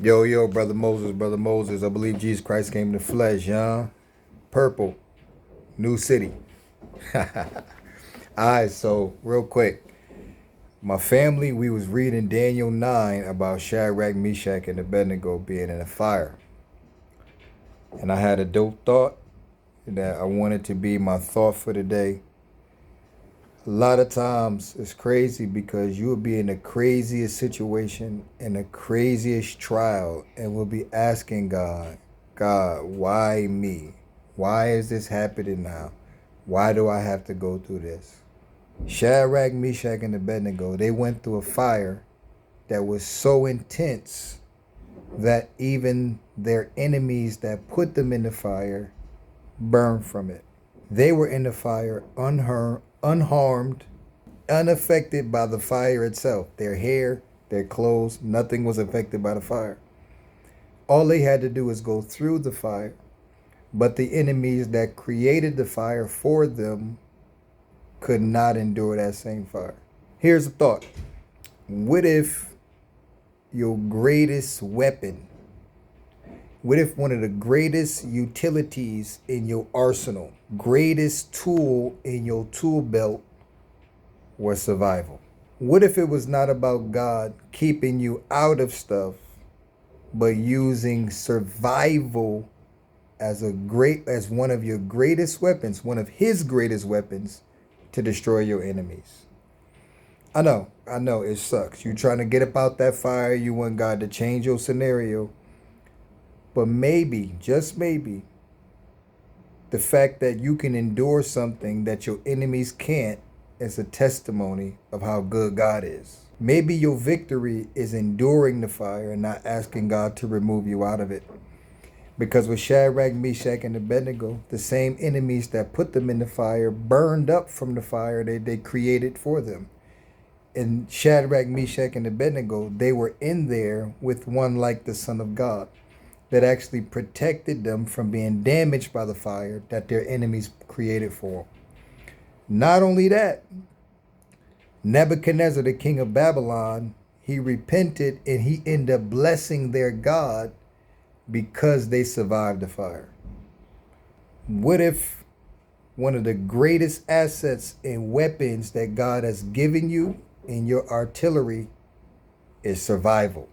Yo, yo, brother Moses, brother Moses. I believe Jesus Christ came in the flesh, yeah. Purple, new city. All right, so real quick, my family, we was reading Daniel 9 about Shadrach, Meshach, and Abednego being in a fire. And I had a dope thought that I wanted to be my thought for today. A lot of times it's crazy because you'll be in the craziest situation, in the craziest trial, and we'll be asking God, God, why me? Why is this happening now? Why do I have to go through this? Shadrach, Meshach, and Abednego, they went through a fire that was so intense that even their enemies that put them in the fire burned from it. They were in the fire unharmed, unaffected by the fire itself. Their hair, their clothes, nothing was affected by the fire. All they had to do was go through the fire, but the enemies that created the fire for them could not endure that same fire. Here's a thought. What if your greatest weapon, what if one of the greatest utilities in your arsenal, greatest tool in your tool belt was survival? What if it was not about God keeping you out of stuff, but using survival as one of your greatest weapons, one of his greatest weapons to destroy your enemies? I know it sucks. You trying to get up out that fire, you want God to change your scenario. But maybe, just maybe, the fact that you can endure something that your enemies can't is a testimony of how good God is. Maybe your victory is enduring the fire and not asking God to remove you out of it. Because with Shadrach, Meshach, and Abednego, the same enemies that put them in the fire burned up from the fire they created for them. And Shadrach, Meshach, and Abednego, they were in there with one like the Son of God that actually protected them from being damaged by the fire that their enemies created for them. Not only that, Nebuchadnezzar, the king of Babylon, he repented and he ended up blessing their God because they survived the fire. What if one of the greatest assets and weapons that God has given you in your artillery is survival?